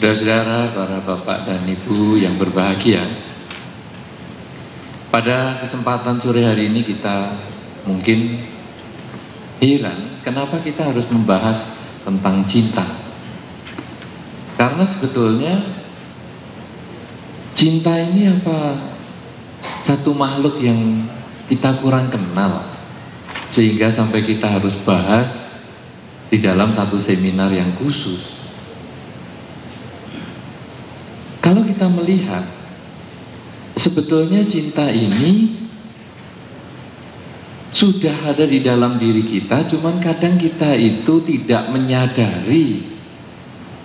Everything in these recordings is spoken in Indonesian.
Saudara-saudara, para bapak dan ibu yang berbahagia, pada kesempatan sore hari ini kita mungkin heran kenapa kita harus membahas tentang cinta. Karena sebetulnya cinta ini apa satu makhluk yang kita kurang kenal sehingga sampai kita harus bahas di dalam satu seminar yang khusus. Kalau kita melihat sebetulnya cinta ini sudah ada di dalam diri kita, cuman kadang kita itu tidak menyadari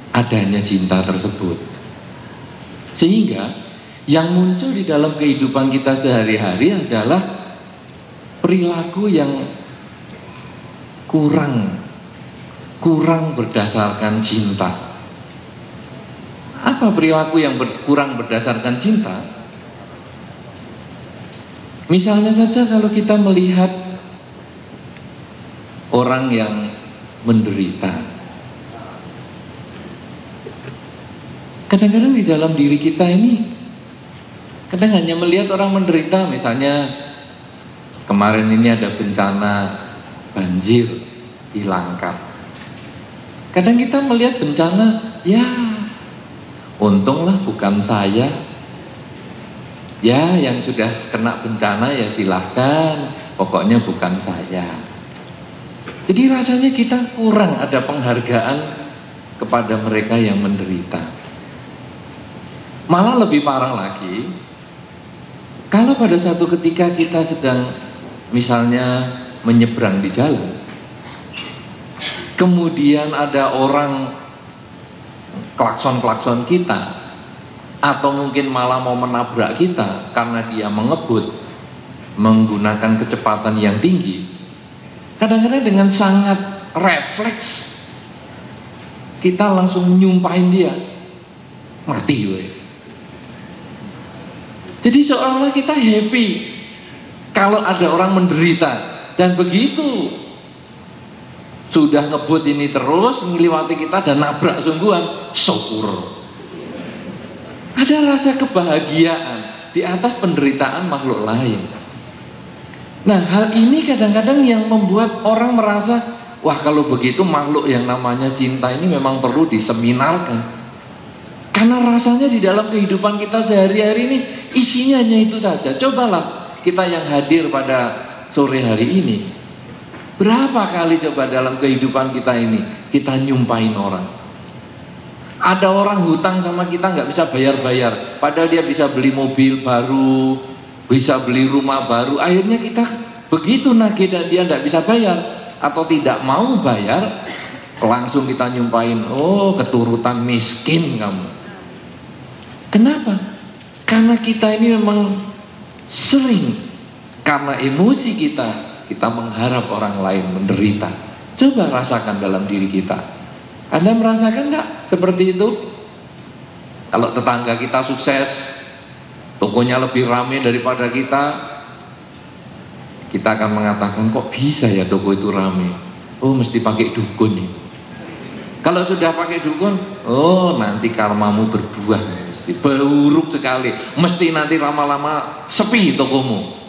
adanya cinta tersebut. Sehingga yang muncul di dalam kehidupan kita sehari-hari adalah perilaku yang kurang berdasarkan cinta. Apa perilaku yang kurang berdasarkan cinta? Misalnya saja kalau kita melihat orang yang menderita, kadang-kadang di dalam diri kita ini kadang hanya melihat orang menderita. Misalnya kemarin ini ada bencana banjir di Langkat. Kadang kita melihat bencana, ya untunglah bukan saya. Ya yang sudah kena bencana ya silahkan, pokoknya bukan saya. Jadi rasanya kita kurang ada penghargaan kepada mereka yang menderita. Malah lebih parah lagi, kalau pada satu ketika kita sedang misalnya menyeberang di jalan, kemudian ada orang klakson-klakson kita, atau mungkin malah mau menabrak kita karena dia mengebut menggunakan kecepatan yang tinggi, kadang-kadang dengan sangat refleks kita langsung nyumpahin dia, mati gue. Jadi seolah-olah kita happy kalau ada orang menderita, dan begitu sudah ngebut ini terus ngeliwati kita dan nabrak sungguhan, syukur. Ada rasa kebahagiaan di atas penderitaan makhluk lain. Nah, hal ini kadang-kadang yang membuat orang merasa, wah kalau begitu makhluk yang namanya cinta ini memang perlu diseminarkan. Karena rasanya di dalam kehidupan kita sehari-hari ini isinya hanya itu saja. Cobalah kita yang hadir pada sore hari ini, berapa kali coba dalam kehidupan kita ini kita nyumpahin orang. Ada orang hutang sama kita nggak bisa bayar-bayar, padahal dia bisa beli mobil baru, bisa beli rumah baru. Akhirnya kita begitu nagih dan dia nggak bisa bayar atau tidak mau bayar, langsung kita nyumpahin, oh keturutan miskin kamu. Kenapa? Karena kita ini memang sering karena emosi kita mengharap orang lain menderita. Coba rasakan dalam diri kita. Anda merasakan enggak seperti itu? Kalau tetangga kita sukses, tokonya lebih ramai daripada kita akan mengatakan, kok bisa ya toko itu ramai? Oh mesti pakai dukun nih. Kalau sudah pakai dukun, oh nanti karmamu berbuah, mesti buruk sekali, mesti nanti lama-lama sepi tokomu.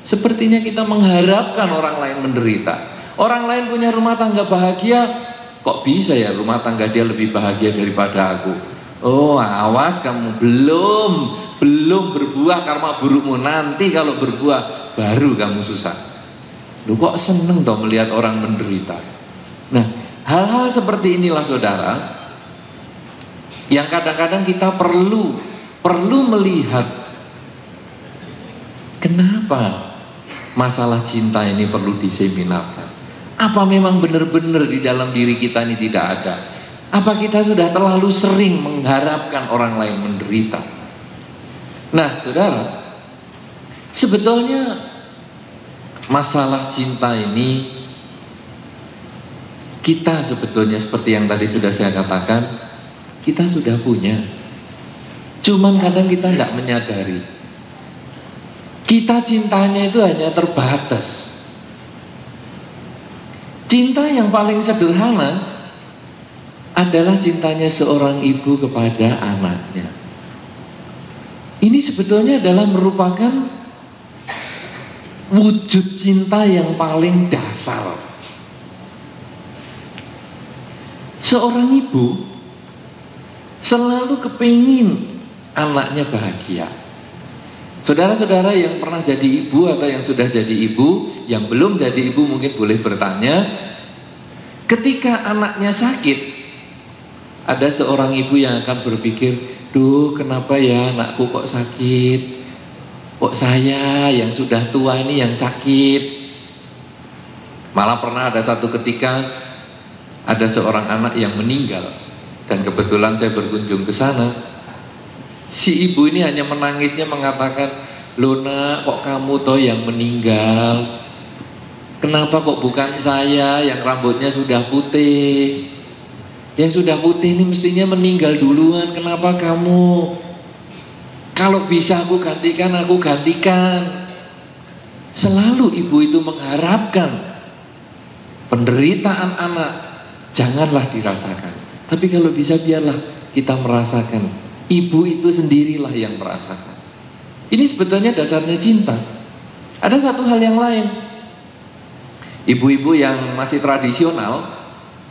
Sepertinya kita mengharapkan orang lain menderita. Orang lain punya rumah tangga bahagia, kok bisa ya rumah tangga dia lebih bahagia daripada aku? Oh awas kamu, belum berbuah karma burukmu, nanti kalau berbuah baru kamu susah. Lu kok seneng toh melihat orang menderita? Nah, hal-hal seperti inilah saudara yang kadang-kadang kita perlu melihat kenapa masalah cinta ini perlu diseminarkan. Apa memang benar-benar di dalam diri kita ini tidak ada? Apa kita sudah terlalu sering mengharapkan orang lain menderita? Nah saudara, sebetulnya masalah cinta ini kita sebetulnya seperti yang tadi sudah saya katakan, kita sudah punya, cuman kadang kita tidak menyadari. Kita cintanya itu hanya terbatas. Cinta yang paling sederhana adalah cintanya seorang ibu kepada anaknya. Ini sebetulnya adalah merupakan wujud cinta yang paling dasar. Seorang ibu selalu kepingin anaknya bahagia. Saudara-saudara yang pernah jadi ibu atau yang sudah jadi ibu, yang belum jadi ibu mungkin boleh bertanya, ketika anaknya sakit, ada seorang ibu yang akan berpikir, duh kenapa ya anakku kok sakit, kok saya yang sudah tua ini yang sakit. Malah pernah ada satu ketika ada seorang anak yang meninggal, dan kebetulan saya berkunjung ke sana. Si ibu ini hanya menangisnya mengatakan, loh nak, kok kamu toh yang meninggal? Kenapa kok bukan saya yang rambutnya sudah putih? Yang sudah putih ini mestinya meninggal duluan, kenapa kamu? Kalau bisa aku gantikan, aku gantikan. Selalu ibu itu mengharapkan penderitaan anak janganlah dirasakan, tapi kalau bisa biarlah kita merasakan. Ibu itu sendirilah yang merasakan. Ini sebetulnya dasarnya cinta. Ada satu hal yang lain. Ibu-ibu yang masih tradisional,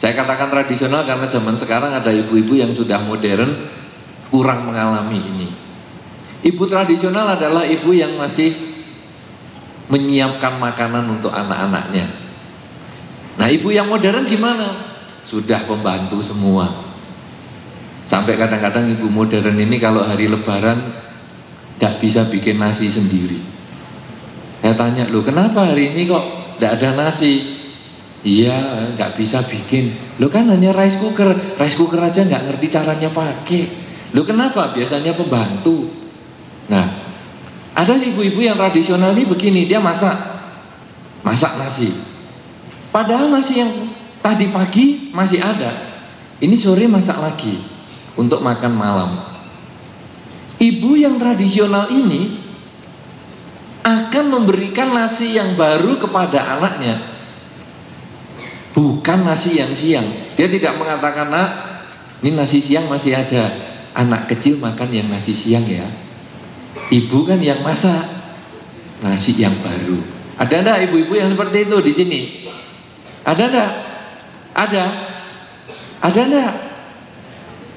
saya katakan tradisional karena zaman sekarang ada ibu-ibu yang sudah modern, kurang mengalami ini. Ibu tradisional adalah ibu yang masih menyiapkan makanan untuk anak-anaknya. Nah, ibu yang modern gimana? Sudah pembantu semua. Sampai kadang-kadang ibu modern ini kalau hari lebaran tidak bisa bikin nasi sendiri. Saya tanya, loh kenapa hari ini kok tidak ada nasi? Iya, nggak bisa bikin. Loh kan hanya rice cooker aja nggak ngerti caranya pakai. Loh kenapa? Biasanya pembantu. Nah, ada ibu-ibu yang tradisional ini begini, dia masak nasi. Padahal nasi yang tadi pagi masih ada, ini sore masak lagi untuk makan malam. Ibu yang tradisional ini akan memberikan nasi yang baru kepada anaknya, bukan nasi yang siang. Dia tidak mengatakan, nak, ini nasi siang masih ada, anak kecil makan yang nasi siang ya. Ibu kan yang masak nasi yang baru. Ada enggak ibu-ibu yang seperti itu di sini? Ada enggak? Ada enggak?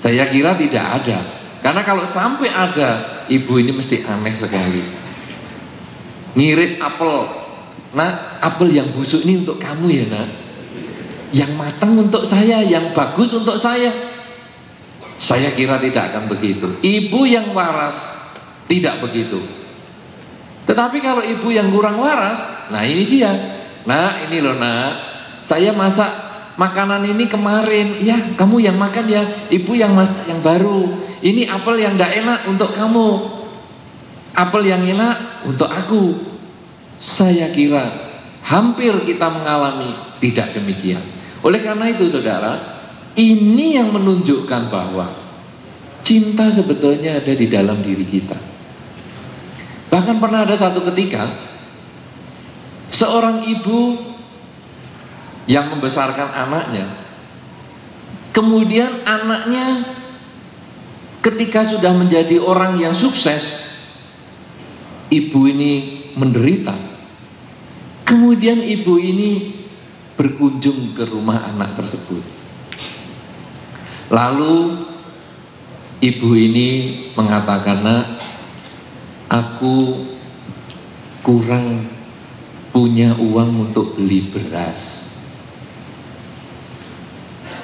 Saya kira tidak ada. Karena kalau sampai ada, ibu ini mesti aneh sekali. Ngiris apel, nak, apel yang busuk ini untuk kamu ya nak, yang matang untuk saya, yang bagus untuk saya. Saya kira tidak akan begitu. Ibu yang waras tidak begitu. Tetapi kalau ibu yang kurang waras, nah ini dia. Nah ini loh nak, saya masak makanan ini kemarin, ya kamu yang makan ya, ibu yang masak yang baru. Ini apel yang tidak enak untuk kamu, apel yang enak untuk aku. Saya kira hampir kita mengalami tidak demikian. Oleh karena itu saudara, ini yang menunjukkan bahwa cinta sebetulnya ada di dalam diri kita. Bahkan pernah ada satu ketika seorang ibu yang membesarkan anaknya, kemudian anaknya ketika sudah menjadi orang yang sukses, ibu ini menderita. Kemudian ibu ini berkunjung ke rumah anak tersebut. Lalu ibu ini mengatakan, nak, aku kurang punya uang untuk beli beras.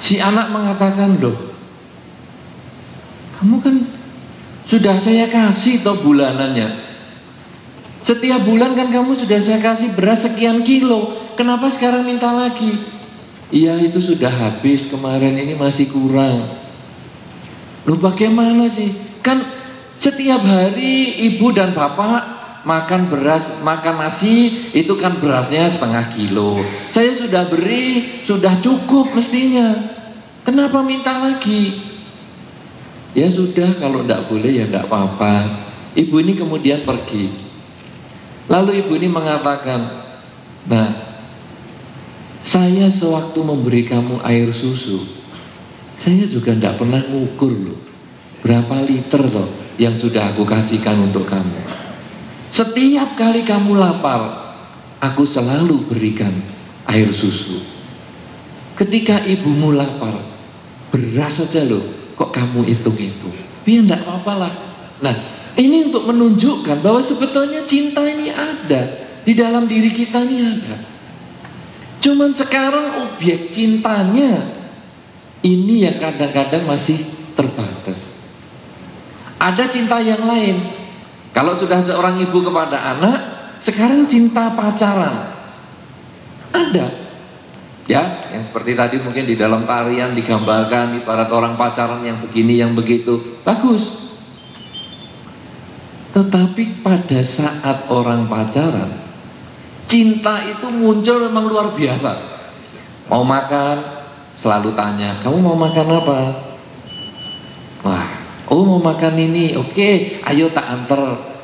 Si anak mengatakan, loh, kamu kan sudah saya kasih toh bulanannya. Setiap bulan kan kamu sudah saya kasih beras sekian kilo. Kenapa sekarang minta lagi? Iya itu sudah habis kemarin, ini masih kurang. Loh bagaimana sih? Kan setiap hari ibu dan bapak makan beras, makan nasi, itu kan berasnya setengah kilo. Saya sudah beri, sudah cukup mestinya. Kenapa minta lagi? Ya sudah, kalau tidak boleh ya tidak apa-apa. Ibu ini kemudian pergi. Lalu ibu ini mengatakan, nah, saya sewaktu memberi kamu air susu, Saya juga tidak pernah ngukur loh, berapa liter loh yang sudah aku kasihkan untuk kamu. Setiap kali kamu lapar, aku selalu berikan air susu. Ketika ibumu lapar, beras saja loh, kok kamu hitung-hitung. Ya enggak apa-apa lah. Nah, ini untuk menunjukkan bahwa sebetulnya cinta ini ada, di dalam diri kita ini ada. Cuman sekarang objek cintanya ini yang kadang-kadang masih terbatas. Ada cinta yang lain. Kalau sudah seorang ibu kepada anak, sekarang cinta pacaran. Ada. Ya, yang seperti tadi mungkin di dalam tarian digambarkan ibarat orang pacaran yang begini, yang begitu. Bagus. Tetapi pada saat orang pacaran, cinta itu muncul memang luar biasa. Mau makan, selalu tanya, kamu mau makan apa? Wah, oh mau makan ini, oke, ayo tak anter.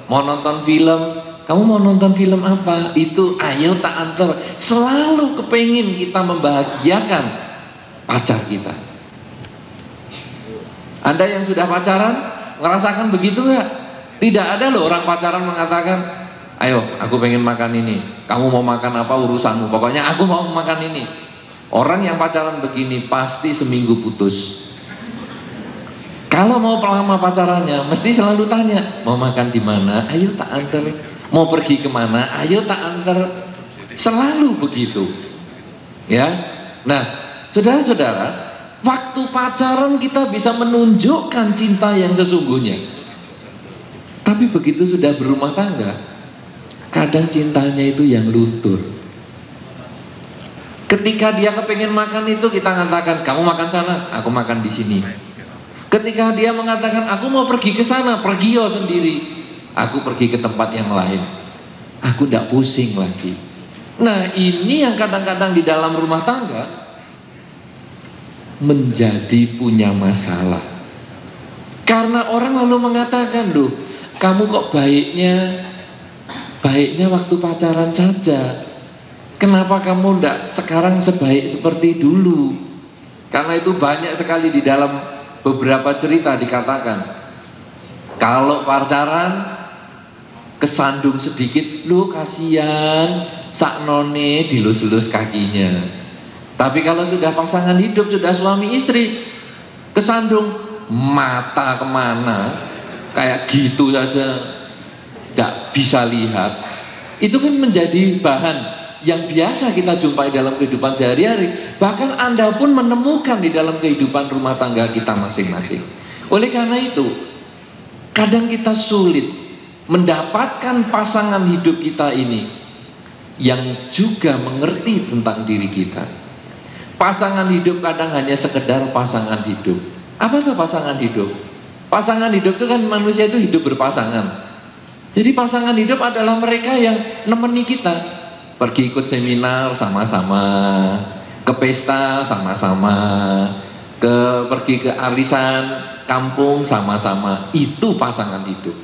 Mau nonton film, kamu mau nonton film apa? Itu, ayo tak anter. Selalu kepengin kita membahagiakan pacar kita. Anda yang sudah pacaran, ngerasakan begitu nggak? Tidak ada loh orang pacaran mengatakan, ayo aku pengen makan ini, kamu mau makan apa urusanmu, pokoknya aku mau makan ini. Orang yang pacaran begini pasti seminggu putus. Kalau mau lama pacarannya mesti selalu tanya, mau makan di mana, ayo tak anter. Mau pergi kemana, ayo tak anter. Selalu begitu. Ya. Nah, saudara-saudara, waktu pacaran kita bisa menunjukkan cinta yang sesungguhnya. Tapi begitu sudah berumah tangga, kadang cintanya itu yang luntur. Ketika dia kepengen makan itu, kita mengatakan, kamu makan sana, aku makan di sini. Ketika dia mengatakan, aku mau pergi ke sana, pergi yo sendiri. Aku pergi ke tempat yang lain. Aku tidak pusing lagi. Nah, ini yang kadang-kadang di dalam rumah tangga menjadi punya masalah. Karena orang lalu mengatakan, loh, kamu kok baiknya waktu pacaran saja. Kenapa kamu tidak sekarang sebaik seperti dulu? Karena itu banyak sekali di dalam beberapa cerita dikatakan, kalau pacaran kesandung sedikit, lu kasihan, saknone dilus-lus kakinya. Tapi kalau sudah pasangan hidup, sudah suami istri, kesandung mata kemana, kayak gitu saja, nggak bisa lihat. Itu kan menjadi bahan yang biasa kita jumpai dalam kehidupan sehari-hari. Bahkan Anda pun menemukan di dalam kehidupan rumah tangga kita masing-masing. Oleh karena itu, kadang kita sulit mendapatkan pasangan hidup kita ini yang juga mengerti tentang diri kita. Pasangan hidup kadang hanya sekedar pasangan hidup. Apa itu pasangan hidup? Pasangan hidup itu kan manusia itu hidup berpasangan. Jadi pasangan hidup adalah mereka yang nemeni kita. Pergi ikut seminar sama-sama, ke pesta sama-sama, pergi ke arisan kampung sama-sama. Itu pasangan hidup.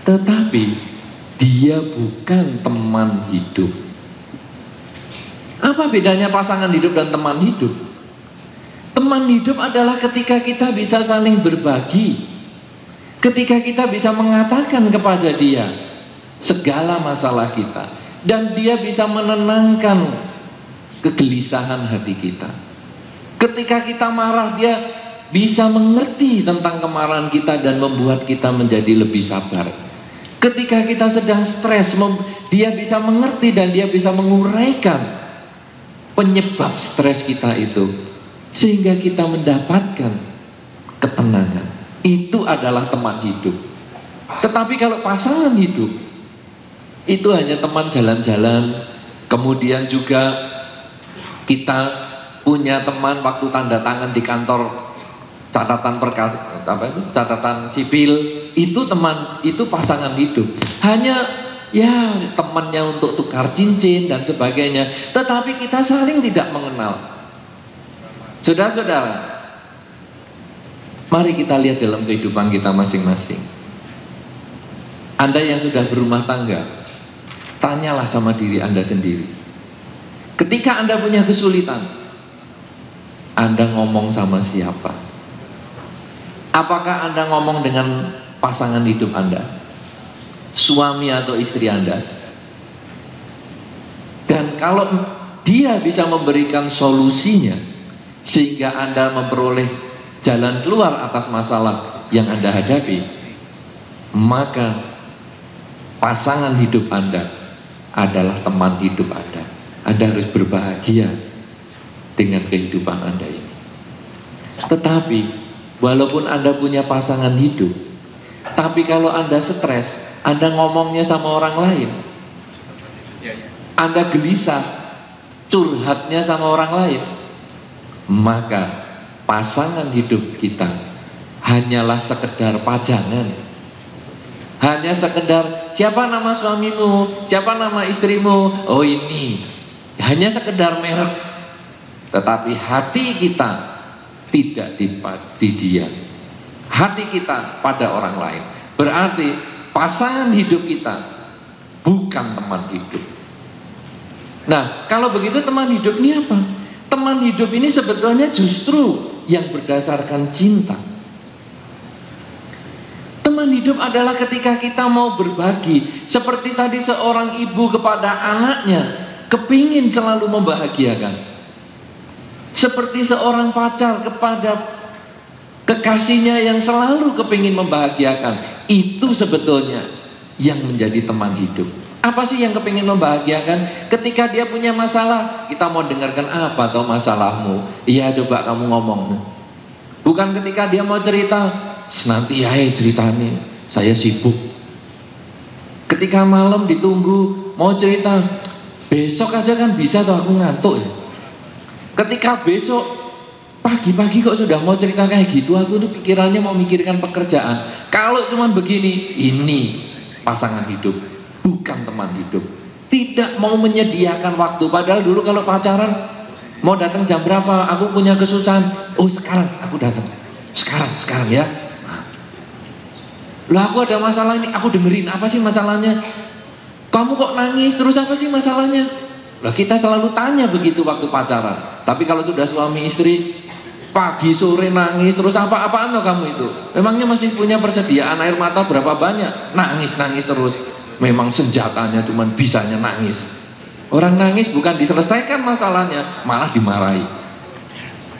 Tetapi dia bukan teman hidup. Apa bedanya pasangan hidup dan teman hidup? Teman hidup adalah ketika kita bisa saling berbagi, ketika kita bisa mengatakan kepada dia segala masalah kita, dan dia bisa menenangkan kegelisahan hati kita. Ketika kita marah, dia bisa mengerti tentang kemarahan kita dan membuat kita menjadi lebih sabar. Ketika kita sedang stres, dia bisa mengerti dan dia bisa menguraikan penyebab stres kita itu, sehingga kita mendapatkan ketenangan. Itu adalah teman hidup. Tetapi kalau pasangan hidup, itu hanya teman jalan-jalan. Kemudian juga kita punya teman waktu tanda tangan di kantor catatan sipil, itu teman, itu pasangan hidup. Hanya ya temannya untuk tukar cincin dan sebagainya, tetapi kita saling tidak mengenal. Saudara-saudara, mari kita lihat dalam kehidupan kita masing-masing. Anda yang sudah berumah tangga, tanyalah sama diri Anda sendiri. Ketika Anda punya kesulitan, Anda ngomong sama siapa? Apakah Anda ngomong dengan pasangan hidup Anda, suami atau istri Anda? Dan kalau dia bisa memberikan solusinya sehingga Anda memperoleh jalan keluar atas masalah yang Anda hadapi, maka pasangan hidup Anda adalah teman hidup Anda. Anda harus berbahagia dengan kehidupan Anda ini. Tetapi walaupun Anda punya pasangan hidup, tapi kalau Anda stres, Anda ngomongnya sama orang lain, Anda gelisah, curhatnya sama orang lain, maka pasangan hidup kita hanyalah sekedar pajangan. Hanya sekedar, siapa nama suamimu, siapa nama istrimu, oh ini, hanya sekedar merek. Tetapi hati kita tidak di dia, hati kita pada orang lain. Berarti pasangan hidup kita bukan teman hidup. Nah, kalau begitu teman hidup ini apa? Teman hidup ini sebetulnya justru yang berdasarkan cinta. Teman hidup adalah ketika kita mau berbagi, seperti tadi seorang ibu kepada anaknya, kepingin selalu membahagiakan. Seperti seorang pacar kepada kekasihnya yang selalu kepingin membahagiakan. Itu sebetulnya yang menjadi teman hidup. Apa sih yang kepingin membahagiakan? Ketika dia punya masalah, kita mau dengarkan apa atau masalahmu? Iya, coba kamu ngomong. Bukan ketika dia mau cerita, nanti ya ceritanya, saya sibuk. Ketika malam ditunggu, mau cerita, besok aja kan bisa tuh, aku ngantuk ya. Ketika besok pagi-pagi kok sudah mau cerita kayak gitu, aku tuh pikirannya mau mikirkan pekerjaan. Kalau cuman begini, ini pasangan hidup, bukan teman hidup. Tidak mau menyediakan waktu. Padahal dulu kalau pacaran, mau datang jam berapa, aku punya kesusahan, oh sekarang aku datang, sekarang ya. Lah aku ada masalah ini, aku dengerin, apa sih masalahnya? Kamu kok nangis terus, apa sih masalahnya? Lah kita selalu tanya begitu waktu pacaran. Tapi kalau sudah suami istri, pagi sore nangis terus, apa-apaan loh kamu itu? Memangnya masih punya persediaan air mata berapa banyak? Nangis terus. Memang senjatanya cuman bisanya nangis. Orang nangis bukan diselesaikan masalahnya, malah dimarahi.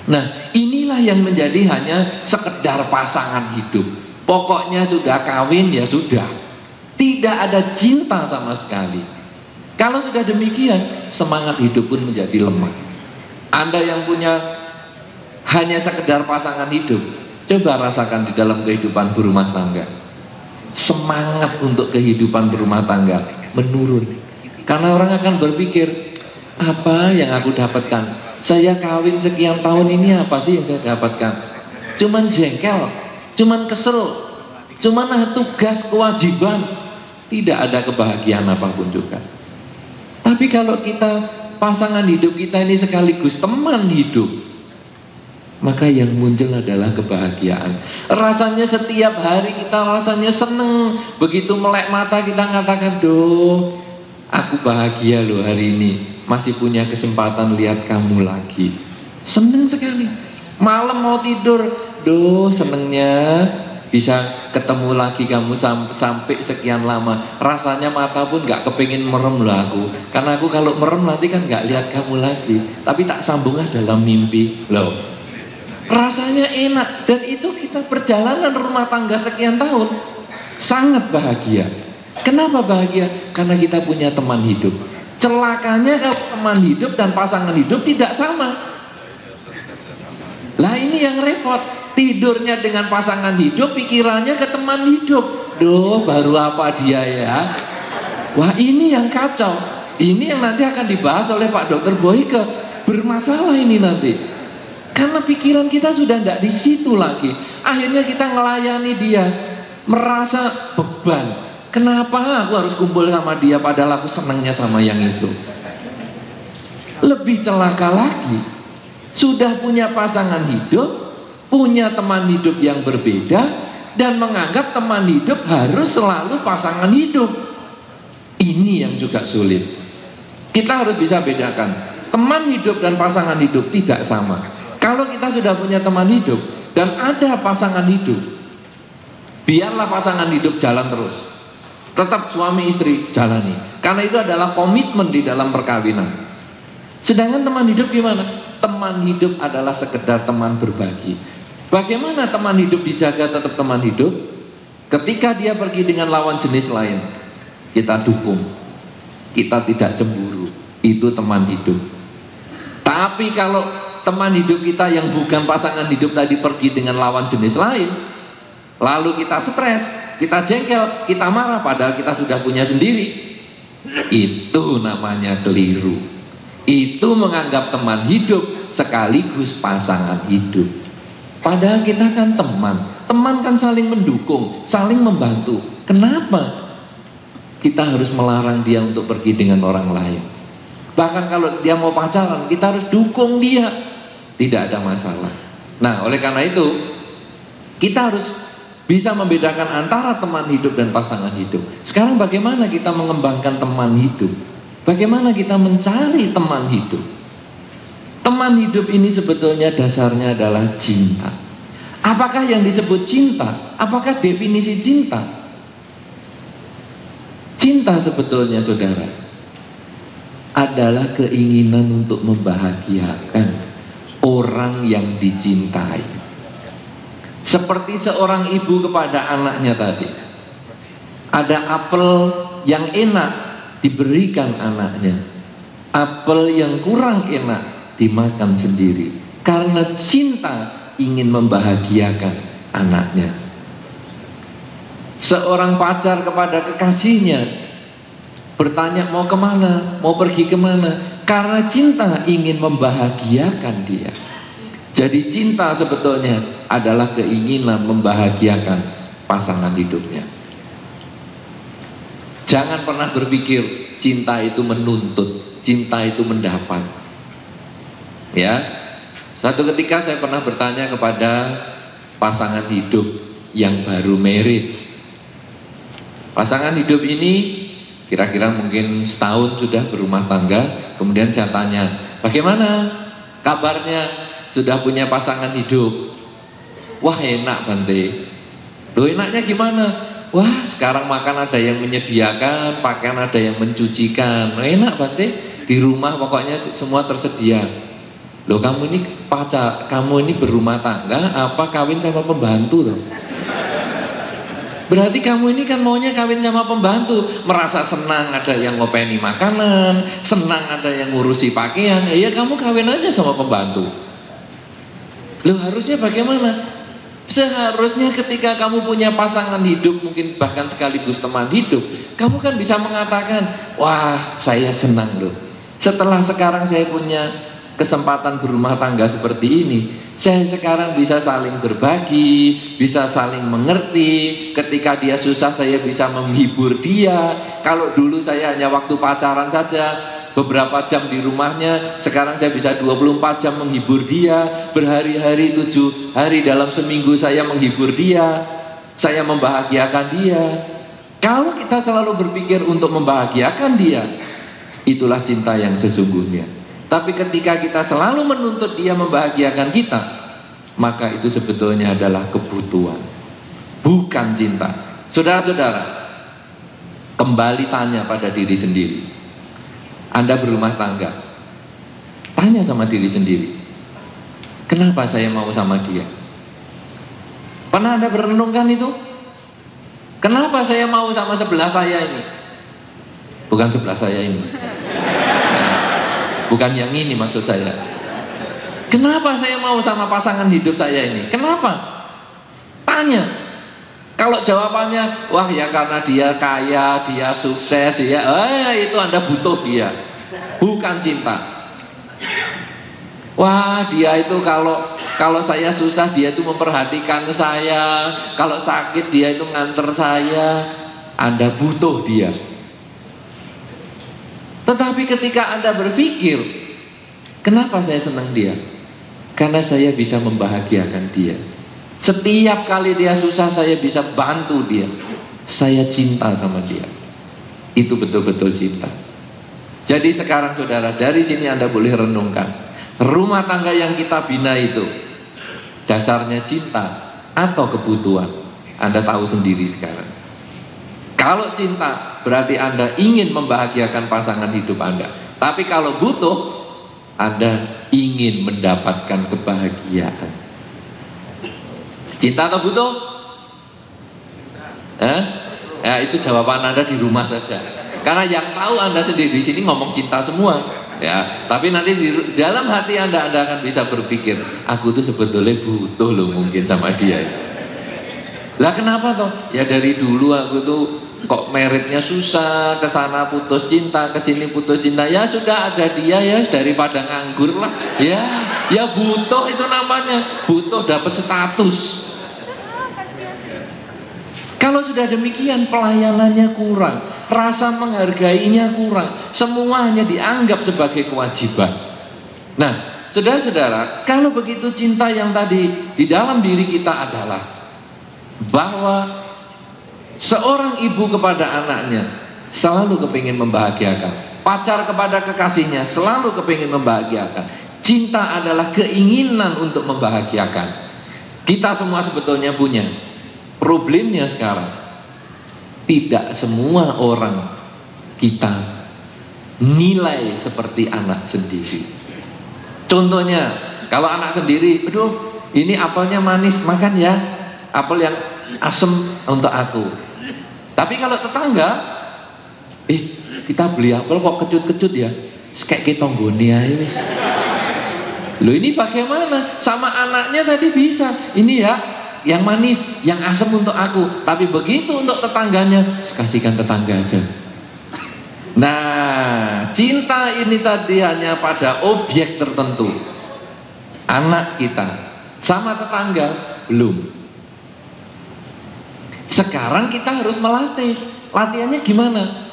Nah, inilah yang menjadi hanya sekedar pasangan hidup. Pokoknya sudah kawin ya sudah. Tidak ada cinta sama sekali. Kalau sudah demikian, semangat hidup pun menjadi lemah. Anda yang punya hanya sekedar pasangan hidup, coba rasakan di dalam kehidupan berumah tangga. Semangat untuk kehidupan berumah tangga menurun. Karena orang akan berpikir, apa yang aku dapatkan? Saya kawin sekian tahun ini, apa sih yang saya dapatkan? Cuman jengkel, cuman kesel, cuman tugas kewajiban. Tidak ada kebahagiaan apapun juga. Tapi kalau kita, pasangan hidup kita ini sekaligus teman hidup, maka yang muncul adalah kebahagiaan. Rasanya setiap hari kita rasanya seneng. Begitu melek mata kita katakan, doh, aku bahagia loh hari ini, masih punya kesempatan lihat kamu lagi. Seneng sekali. Malam mau tidur, doh senengnya bisa ketemu lagi kamu sampai sekian lama. Rasanya mata pun gak kepingin merem loh aku. Karena aku kalau merem nanti kan gak lihat kamu lagi. Tapi tak sambunglah dalam mimpi loh. Rasanya enak. Dan itu kita perjalanan rumah tangga sekian tahun sangat bahagia. Kenapa bahagia? Karena kita punya teman hidup. Celakanya kalau teman hidup dan pasangan hidup tidak sama. Lah ini yang repot. Tidurnya dengan pasangan hidup, pikirannya ke teman hidup. Duh, baru apa dia ya? Wah, ini yang kacau. Ini yang nanti akan dibahas oleh Pak Dr. Boyke. Bermasalah ini nanti. Karena pikiran kita sudah tidak di situ lagi. Akhirnya kita ngelayani dia, merasa beban. Kenapa aku harus kumpul sama dia padahal aku senangnya sama yang itu? Lebih celaka lagi. Sudah punya pasangan hidup, punya teman hidup yang berbeda, dan menganggap teman hidup harus selalu pasangan hidup. Ini yang juga sulit. Kita harus bisa bedakan. Teman hidup dan pasangan hidup tidak sama. Kalau kita sudah punya teman hidup dan ada pasangan hidup, biarlah pasangan hidup jalan terus. Tetap suami istri jalani, karena itu adalah komitmen di dalam perkawinan. Sedangkan teman hidup gimana? Teman hidup adalah sekedar teman berbagi. Bagaimana teman hidup dijaga tetap teman hidup? Ketika dia pergi dengan lawan jenis lain, kita dukung, kita tidak cemburu. Itu teman hidup. Tapi kalau teman hidup kita yang bukan pasangan hidup tadi pergi dengan lawan jenis lain, lalu kita stres, kita jengkel, kita marah, padahal kita sudah punya sendiri, itu namanya keliru. Itu menganggap teman hidup sekaligus pasangan hidup. Padahal kita kan teman. Teman kan saling mendukung, saling membantu. Kenapa kita harus melarang dia untuk pergi dengan orang lain? Bahkan kalau dia mau pacaran, kita harus dukung dia. Tidak ada masalah. Nah, oleh karena itu kita harus bisa membedakan antara teman hidup dan pasangan hidup. Sekarang bagaimana kita mengembangkan teman hidup? Bagaimana kita mencari teman hidup? Teman hidup ini sebetulnya dasarnya adalah cinta. Apakah yang disebut cinta? Apakah definisi cinta? Cinta sebetulnya, saudara, adalah keinginan untuk membahagiakan orang yang dicintai. Seperti seorang ibu kepada anaknya tadi. Ada apel yang enak diberikan anaknya, apel yang kurang enak dimakan sendiri, karena cinta ingin membahagiakan anaknya. Seorang pacar kepada kekasihnya bertanya mau kemana, mau pergi kemana, karena cinta ingin membahagiakan dia. Jadi cinta sebetulnya adalah keinginan membahagiakan pasangan hidupnya. Jangan pernah berpikir cinta itu menuntut, cinta itu mendapat. Ya, suatu ketika saya pernah bertanya kepada pasangan hidup yang baru married. Pasangan hidup ini kira-kira mungkin setahun sudah berumah tangga. Kemudian saya tanya, bagaimana kabarnya, sudah punya pasangan hidup? Wah, enak Bante. Loh, enaknya gimana? Wah, sekarang makan ada yang menyediakan, pakaian ada yang mencucikan. Enak Bante, di rumah pokoknya semua tersedia. Loh, kamu ini pacar, kamu ini berumah tangga apa kawin sama pembantu tuh? Berarti kamu ini kan maunya kawin sama pembantu, merasa senang ada yang ngopeni makanan, senang ada yang ngurusi pakaian. Ya kamu kawin aja sama pembantu. Loh, harusnya bagaimana? Seharusnya ketika kamu punya pasangan hidup, mungkin bahkan sekaligus teman hidup, kamu kan bisa mengatakan, wah saya senang loh, setelah sekarang saya punya kesempatan berumah tangga seperti ini, saya sekarang bisa saling berbagi, bisa saling mengerti. Ketika dia susah saya bisa menghibur dia. Kalau dulu saya hanya waktu pacaran saja, beberapa jam di rumahnya, sekarang saya bisa 24 jam menghibur dia. Berhari-hari, 7 hari dalam seminggu saya menghibur dia, saya membahagiakan dia. Kalau kita selalu berpikir untuk membahagiakan dia, itulah cinta yang sesungguhnya. Tapi ketika kita selalu menuntut dia membahagiakan kita, maka itu sebetulnya adalah kebutuhan, bukan cinta. Saudara-saudara, kembali tanya pada diri sendiri. Anda berumah tangga, tanya sama diri sendiri, kenapa saya mau sama dia? Pernah Anda berenungkan itu? Kenapa saya mau sama sebelah saya ini? Bukan sebelah saya ini, nah, bukan yang ini maksud saya. Kenapa saya mau sama pasangan hidup saya ini? Kenapa? Tanya. Kalau jawabannya, wah ya karena dia kaya, dia sukses, ya, itu Anda butuh dia, bukan cinta. Wah dia itu kalau saya susah dia itu memperhatikan saya, kalau sakit dia itu nganter saya, Anda butuh dia. Tetapi ketika Anda berpikir, kenapa saya senang dia? Karena saya bisa membahagiakan dia. Setiap kali dia susah saya bisa bantu dia. Saya cinta sama dia. Itu betul-betul cinta. Jadi sekarang saudara, dari sini Anda boleh renungkan, Rumah tangga yang kita bina itu dasarnya cinta atau kebutuhan? Anda tahu sendiri sekarang. Kalau cinta berarti Anda ingin membahagiakan pasangan hidup Anda. Tapi kalau butuh, Anda ingin mendapatkan kebahagiaan. Cinta atau butuh? Ya, itu jawaban Anda di rumah saja. Karena yang tahu Anda sendiri di sini ngomong cinta semua. Ya, tapi nanti di dalam hati Anda akan bisa berpikir, aku tuh sebetulnya butuh loh mungkin sama dia. Lah kenapa toh? Ya dari dulu aku tuh kok meritnya susah, kesana putus cinta, kesini putus cinta. Ya sudah ada dia ya, daripada nganggur lah. Ya butuh itu namanya, butuh dapat status. Kalau sudah demikian pelayanannya kurang, rasa menghargainya kurang, semua hanya dianggap sebagai kewajiban. Nah, saudara-saudara, kalau begitu cinta yang tadi di dalam diri kita adalah bahwa seorang ibu kepada anaknya selalu kepingin membahagiakan, pacar kepada kekasihnya selalu kepingin membahagiakan. Cinta adalah keinginan untuk membahagiakan. Kita semua sebetulnya punya. Problemnya sekarang, tidak semua orang kita nilai seperti anak sendiri. Contohnya, kalau anak sendiri, aduh ini apelnya manis, makan ya, apel yang asem untuk aku. Tapi kalau tetangga, kita beli apel kok kecut-kecut ya, kayak kita nggone ae wis. Loh ini bagaimana? Sama anaknya tadi bisa, ini ya yang manis, yang asam untuk aku. Tapi begitu untuk tetangganya, kasihkan tetangga aja. Nah, cinta ini tadi hanya pada objek tertentu. Anak kita sama tetangga belum. Sekarang kita harus melatih. Latihannya gimana?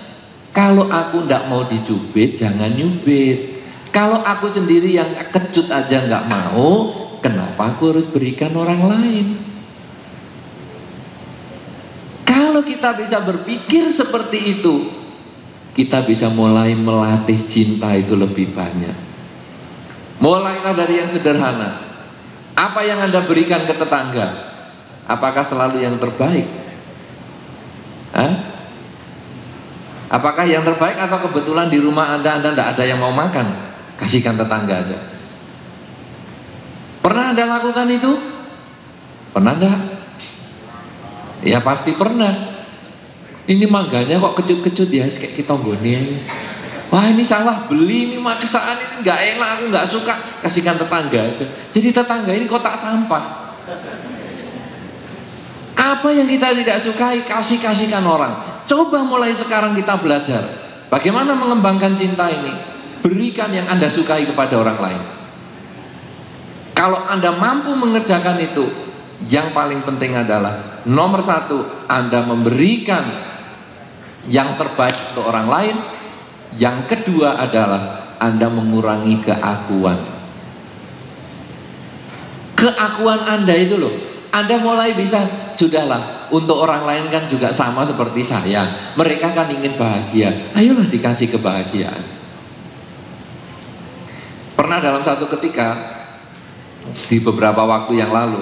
Kalau aku ndak mau dicubit, jangan nyubit. Kalau aku sendiri yang kecut aja nggak mau, kenapa aku harus berikan orang lain? Kalau kita bisa berpikir seperti itu, kita bisa mulai melatih cinta itu lebih banyak. Mulailah dari yang sederhana. Apa yang Anda berikan ke tetangga, apakah selalu yang terbaik? Apakah yang terbaik atau kebetulan di rumah Anda tidak ada yang mau makan? Kasihkan tetangga aja. Pernah Anda lakukan itu? Pernah enggak? Ya pasti pernah. Ini mangganya kok kecut-kecut ya, kayak kita goni. Wah ini salah beli, ini maksaan ini nggak enak, aku nggak suka. Kasihkan tetangga aja. Jadi tetangga ini kotak sampah. Apa yang kita tidak sukai, kasihkan orang. Coba mulai sekarang kita belajar bagaimana mengembangkan cinta ini. Berikan yang Anda sukai kepada orang lain. Kalau Anda mampu mengerjakan itu, yang paling penting adalah nomor satu, Anda memberikan yang terbaik untuk orang lain. Yang kedua adalah Anda mengurangi keakuan. Keakuan Anda itu loh, Anda mulai bisa, sudahlah, untuk orang lain kan juga sama seperti saya. Mereka kan ingin bahagia, ayolah dikasih kebahagiaan. Pernah dalam satu ketika, di beberapa waktu yang lalu,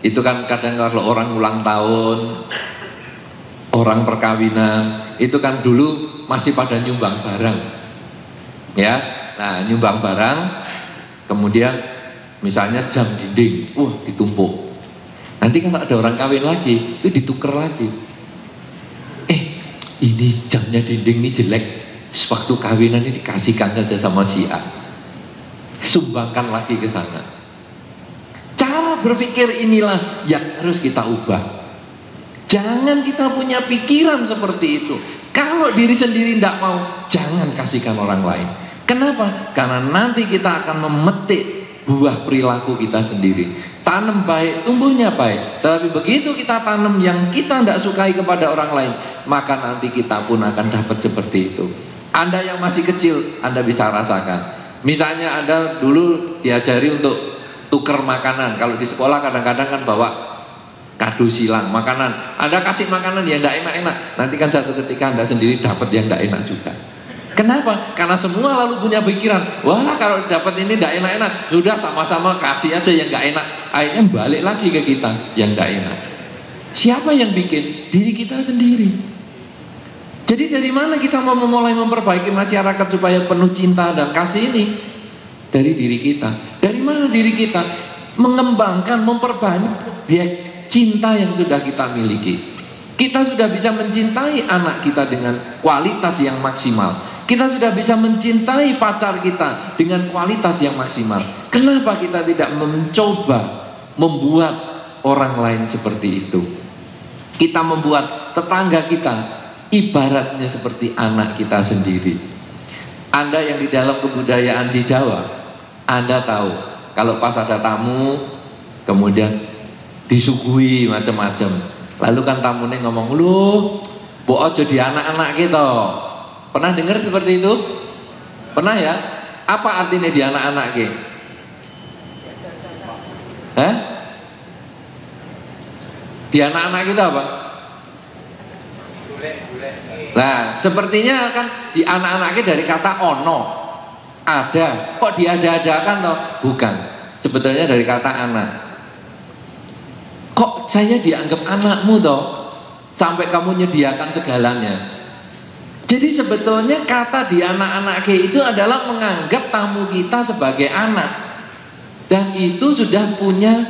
itu kan kadang kalau orang ulang tahun, orang perkawinan, itu kan dulu masih pada nyumbang barang, ya. Nah nyumbang barang, kemudian misalnya jam dinding, ditumpuk. Nanti kalau ada orang kawin lagi, itu ditukar lagi. Ini jamnya dinding ini jelek, sewaktu kawinan ini dikasihkan saja sama si A, sumbangkan lagi ke sana. Cara berpikir inilah yang harus kita ubah. Jangan kita punya pikiran seperti itu. Kalau diri sendiri tidak mau, jangan kasihkan orang lain. Kenapa? Karena nanti kita akan memetik buah perilaku kita sendiri. Tanam baik, tumbuhnya baik. Tapi begitu kita tanam yang kita tidak sukai kepada orang lain, maka nanti kita pun akan dapat seperti itu. Anda yang masih kecil, Anda bisa rasakan. Misalnya Anda dulu diajari untuk tuker makanan. Kalau di sekolah kadang-kadang kan bawa kado silang makanan. Anda kasih makanan yang tidak enak-enak, nanti kan satu ketika Anda sendiri dapat yang tidak enak juga. Kenapa? Karena semua lalu punya pikiran, wah kalau dapat ini tidak enak-enak, sudah sama-sama kasih aja yang nggak enak. Akhirnya balik lagi ke kita yang nggak enak. Siapa yang bikin? Diri kita sendiri. Jadi dari mana kita mau memulai memperbaiki masyarakat supaya penuh cinta dan kasih ini? Dari diri kita. Dari mana diri kita? Mengembangkan, memperbanyak objek cinta yang sudah kita miliki. Kita sudah bisa mencintai anak kita dengan kualitas yang maksimal. Kita sudah bisa mencintai pacar kita dengan kualitas yang maksimal. Kenapa kita tidak mencoba membuat orang lain seperti itu? Kita membuat tetangga kita ibaratnya seperti anak kita sendiri. Anda yang di dalam kebudayaan di Jawa, Anda tahu kalau pas ada tamu kemudian disuguhi macam-macam, lalu kan tamunya ngomong, lu mbok aja di anak-anak kita. Pernah dengar seperti itu? Pernah ya? Apa artinya di anak-anak kita? Di anak-anak kita apa? Nah, sepertinya kan di anak-anak kita dari kata ono, ada. Kok diada-adakan toh? Bukan. Sebetulnya dari kata anak. Kok saya dianggap anakmu toh? Sampai kamu menyediakan segalanya. Jadi sebetulnya kata di anak-anak itu adalah menganggap tamu kita sebagai anak. Dan itu sudah punya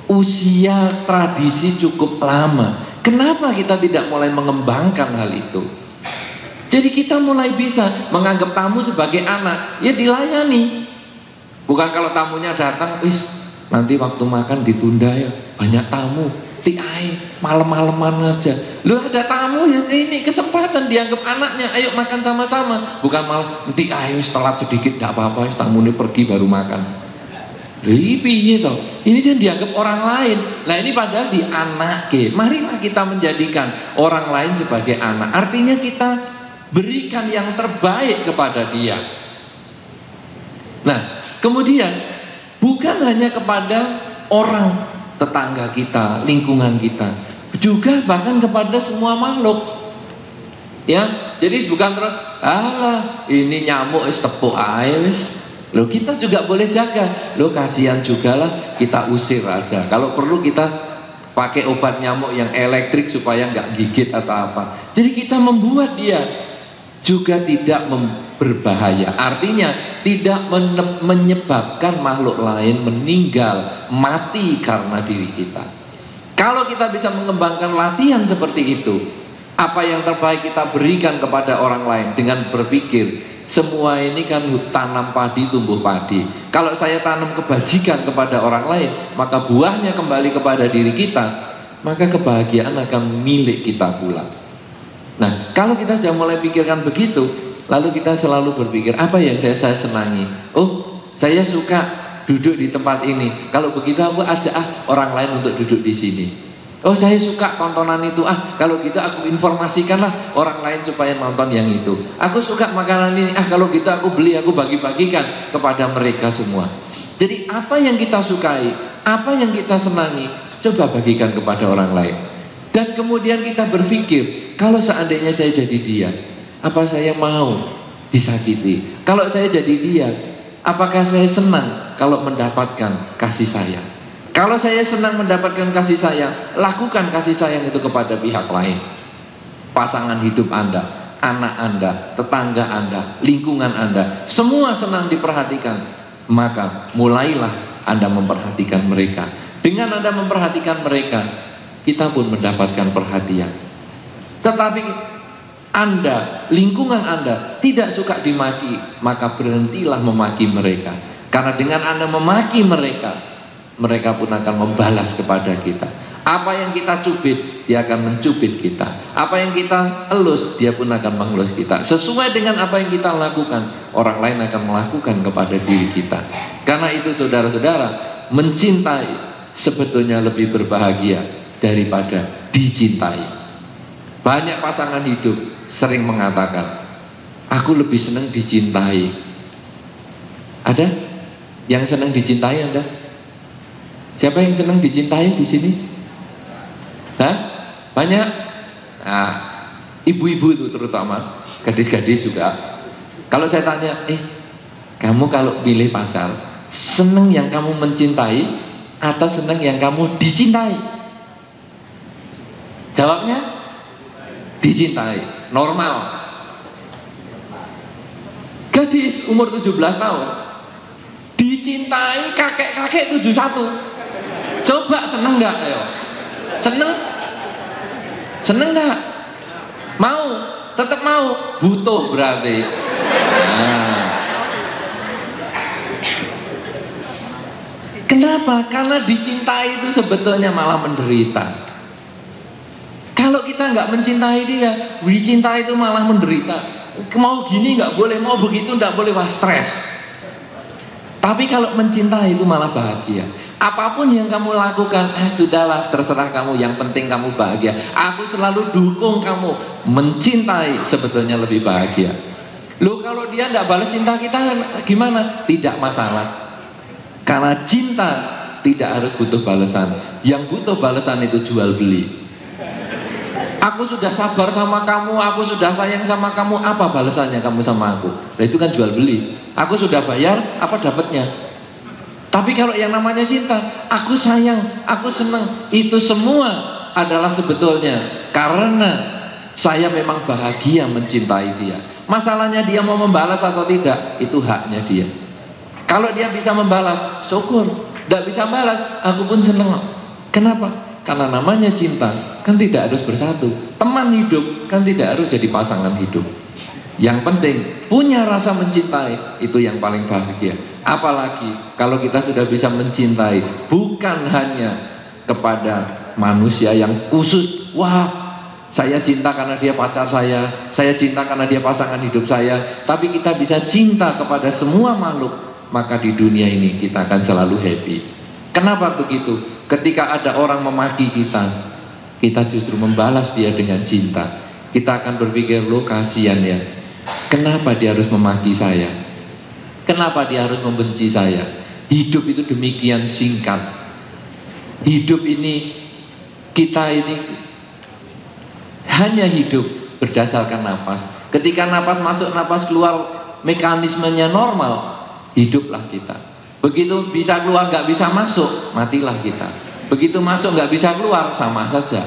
usia tradisi cukup lama. Kenapa kita tidak mulai mengembangkan hal itu? Jadi kita mulai bisa menganggap tamu sebagai anak, ya dilayani. Bukan kalau tamunya datang, wis nanti waktu makan ditunda ya, banyak tamu, malam-malaman aja. Lu ada tamu ya, ini kesempatan dianggap anaknya, ayo makan sama-sama. Bukan malam, nanti ayo telat sedikit, tidak apa-apa, tamu ini pergi baru makan. Piye toh? Ini jangan dianggap orang lain. Nah ini padahal di anak ke. Marilah kita menjadikan orang lain sebagai anak. Artinya kita berikan yang terbaik kepada dia. Nah kemudian bukan hanya kepada orang tetangga kita, lingkungan kita, juga bahkan kepada semua makhluk. Ya, jadi bukan terus, alah ini nyamuk wis tepuk ae wis. Loh kita juga boleh jaga. Loh kasihan juga lah, kita usir aja. Kalau perlu kita pakai obat nyamuk yang elektrik supaya nggak gigit atau apa. Jadi kita membuat dia juga tidak berbahaya. Artinya tidak menyebabkan makhluk lain meninggal, mati karena diri kita. Kalau kita bisa mengembangkan latihan seperti itu, apa yang terbaik kita berikan kepada orang lain dengan berpikir, semua ini kan tanam padi tumbuh padi. Kalau saya tanam kebajikan kepada orang lain, maka buahnya kembali kepada diri kita, maka kebahagiaan akan milik kita pula. Nah, kalau kita sudah mulai pikirkan begitu, lalu kita selalu berpikir, apa yang saya senangi? Oh, saya suka duduk di tempat ini. Kalau begitu aku ajak orang lain untuk duduk di sini. Oh saya suka tontonan itu, kalau gitu aku informasikanlah orang lain supaya nonton yang itu. Aku suka makanan ini, kalau gitu aku beli, aku bagi-bagikan kepada mereka semua. Jadi apa yang kita sukai, apa yang kita senangi, coba bagikan kepada orang lain. Dan kemudian kita berpikir, kalau seandainya saya jadi dia, apa saya mau disakiti? Kalau saya jadi dia, apakah saya senang kalau mendapatkan kasih sayang? Kalau saya senang mendapatkan kasih sayang, lakukan kasih sayang itu kepada pihak lain. Pasangan hidup Anda, anak Anda, tetangga Anda, lingkungan Anda, semua senang diperhatikan. Maka mulailah Anda memperhatikan mereka. Dengan Anda memperhatikan mereka, kita pun mendapatkan perhatian. Tetapi Anda, lingkungan Anda tidak suka dimaki, maka berhentilah memaki mereka. Karena dengan Anda memaki mereka, mereka pun akan membalas kepada kita. Apa yang kita cubit, dia akan mencubit kita. Apa yang kita elus, dia pun akan mengelus kita. Sesuai dengan apa yang kita lakukan, orang lain akan melakukan kepada diri kita. Karena itu saudara-saudara, mencintai sebetulnya lebih berbahagia daripada dicintai. Banyak pasangan hidup sering mengatakan, aku lebih senang dicintai. Ada yang senang dicintai Anda? Siapa yang senang dicintai di sini? Hah? Banyak? Nah, ibu-ibu itu terutama, gadis-gadis juga. Kalau saya tanya, kamu kalau pilih pacar, seneng yang kamu mencintai atau seneng yang kamu dicintai? Jawabnya dicintai, normal. Gadis umur 17 tahun dicintai kakek-kakek 71. Coba seneng nggak? Ayo, seneng nggak? Mau? Tetap mau? Butuh berarti. Nah. Kenapa? Karena dicintai itu sebetulnya malah menderita. Kalau kita nggak mencintai dia, dicintai itu malah menderita. Mau gini nggak boleh, mau begitu nggak boleh, wah stres. Tapi kalau mencintai itu malah bahagia. Apapun yang kamu lakukan, sudahlah, terserah kamu, yang penting kamu bahagia. Aku selalu dukung kamu. Mencintai sebetulnya lebih bahagia. Loh, kalau dia tidak balas cinta kita gimana? Tidak masalah. Karena cinta tidak harus butuh balasan. Yang butuh balasan itu jual beli. Aku sudah sabar sama kamu, aku sudah sayang sama kamu, apa balasannya kamu sama aku? Nah, itu kan jual beli. Aku sudah bayar, apa dapatnya? Tapi kalau yang namanya cinta, aku sayang, aku senang, itu semua adalah sebetulnya karena saya memang bahagia mencintai dia. Masalahnya dia mau membalas atau tidak, itu haknya dia. Kalau dia bisa membalas, syukur. Tidak bisa balas, aku pun senang. Kenapa? Karena namanya cinta kan tidak harus bersatu. Teman hidup kan tidak harus jadi pasangan hidup. Yang penting punya rasa mencintai, itu yang paling bahagia. Apalagi kalau kita sudah bisa mencintai bukan hanya kepada manusia yang khusus. Wah, saya cinta karena dia pacar saya cinta karena dia pasangan hidup saya. Tapi kita bisa cinta kepada semua makhluk, maka di dunia ini kita akan selalu happy. Kenapa begitu? Ketika ada orang memaki kita, kita justru membalas dia dengan cinta. Kita akan berpikir, loh kasihan ya, kenapa dia harus memaki saya? Kenapa dia harus membenci saya? Hidup itu demikian singkat. Hidup ini, kita ini hanya hidup berdasarkan napas. Ketika napas masuk, napas keluar, mekanismenya normal, hiduplah kita. Begitu bisa keluar nggak bisa masuk, matilah kita. Begitu masuk nggak bisa keluar, sama saja.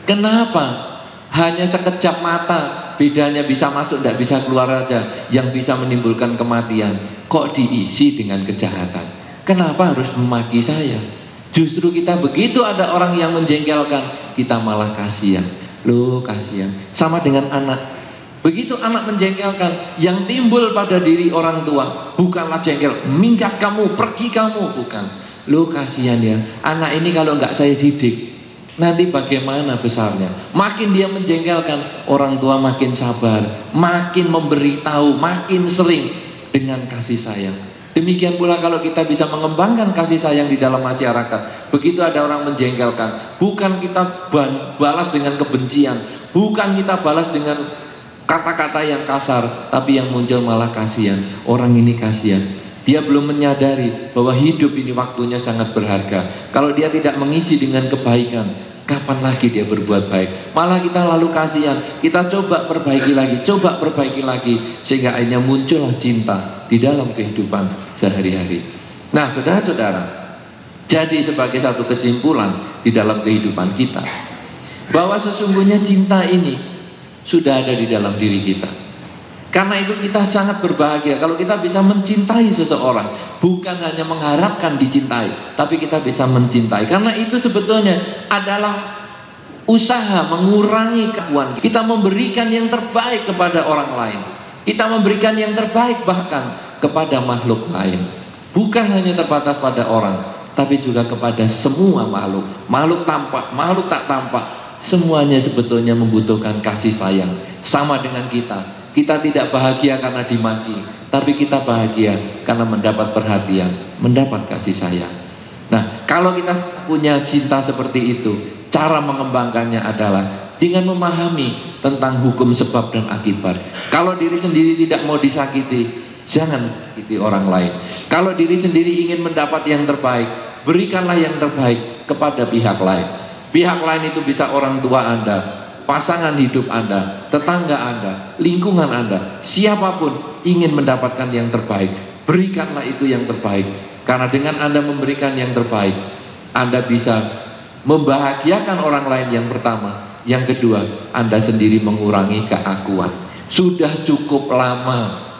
Kenapa? Hanya sekejap mata bedanya, bisa masuk nggak bisa keluar aja, yang bisa menimbulkan kematian kok diisi dengan kejahatan. Kenapa harus memaki saya? Justru kita begitu ada orang yang menjengkelkan, kita malah kasihan. Loh kasihan. Sama dengan anak. Begitu anak menjengkelkan, yang timbul pada diri orang tua bukanlah jengkel, minggat kamu, pergi kamu, bukan. Loh kasihan ya, anak ini kalau nggak saya didik, nanti bagaimana besarnya? Makin dia menjengkelkan, orang tua makin sabar, makin memberitahu, makin sering dengan kasih sayang. Demikian pula kalau kita bisa mengembangkan kasih sayang di dalam masyarakat. Begitu ada orang menjengkelkan, bukan kita balas dengan kebencian, bukan kita balas dengan kata-kata yang kasar, tapi yang muncul malah kasihan. Orang ini kasihan, dia belum menyadari bahwa hidup ini waktunya sangat berharga. Kalau dia tidak mengisi dengan kebaikan, kapan lagi dia berbuat baik? Malah kita lalu kasihan, kita coba perbaiki lagi, sehingga akhirnya muncullah cinta di dalam kehidupan sehari-hari. Nah saudara-saudara, jadi sebagai satu kesimpulan di dalam kehidupan kita, bahwa sesungguhnya cinta ini sudah ada di dalam diri kita. Karena itu kita sangat berbahagia kalau kita bisa mencintai seseorang, bukan hanya mengharapkan dicintai, tapi kita bisa mencintai. Karena itu sebetulnya adalah usaha mengurangi kehuan. Kita memberikan yang terbaik kepada orang lain. Kita memberikan yang terbaik bahkan kepada makhluk lain. Bukan hanya terbatas pada orang, tapi juga kepada semua makhluk. Makhluk tampak, makhluk tak tampak, semuanya sebetulnya membutuhkan kasih sayang. Sama dengan kita. Kita tidak bahagia karena dimaki, tapi kita bahagia karena mendapat perhatian, mendapat kasih sayang. Nah, kalau kita punya cinta seperti itu, cara mengembangkannya adalah dengan memahami tentang hukum sebab dan akibat. Kalau diri sendiri tidak mau disakiti, jangan sakiti orang lain. Kalau diri sendiri ingin mendapat yang terbaik, berikanlah yang terbaik kepada pihak lain. Pihak lain itu bisa orang tua Anda, pasangan hidup Anda, tetangga Anda, lingkungan Anda, siapapun ingin mendapatkan yang terbaik, berikanlah itu yang terbaik. Karena dengan Anda memberikan yang terbaik, Anda bisa membahagiakan orang lain yang pertama. Yang kedua, Anda sendiri mengurangi keakuan. Sudah cukup lama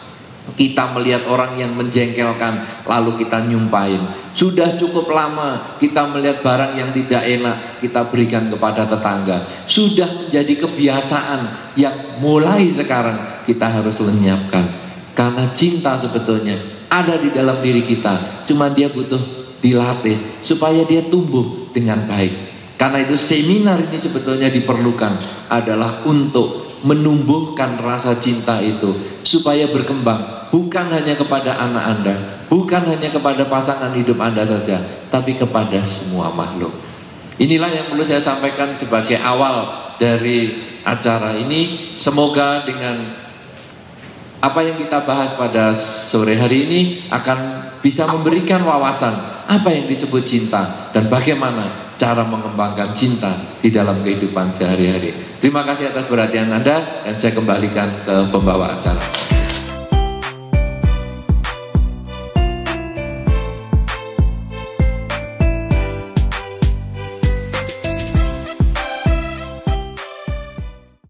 kita melihat orang yang menjengkelkan lalu kita nyumpahin. Sudah cukup lama kita melihat barang yang tidak enak kita berikan kepada tetangga. Sudah menjadi kebiasaan yang mulai sekarang kita harus lenyapkan. Karena cinta sebetulnya ada di dalam diri kita, cuma dia butuh dilatih supaya dia tumbuh dengan baik. Karena itu seminar ini sebetulnya diperlukan adalah untuk menumbuhkan rasa cinta itu supaya berkembang, bukan hanya kepada anak Anda, bukan hanya kepada pasangan hidup Anda saja, tapi kepada semua makhluk. Inilah yang perlu saya sampaikan sebagai awal dari acara ini. Semoga dengan apa yang kita bahas pada sore hari ini akan bisa memberikan wawasan apa yang disebut cinta dan bagaimana cara mengembangkan cinta di dalam kehidupan sehari-hari. Terima kasih atas perhatian Anda dan saya kembalikan ke pembawa acara.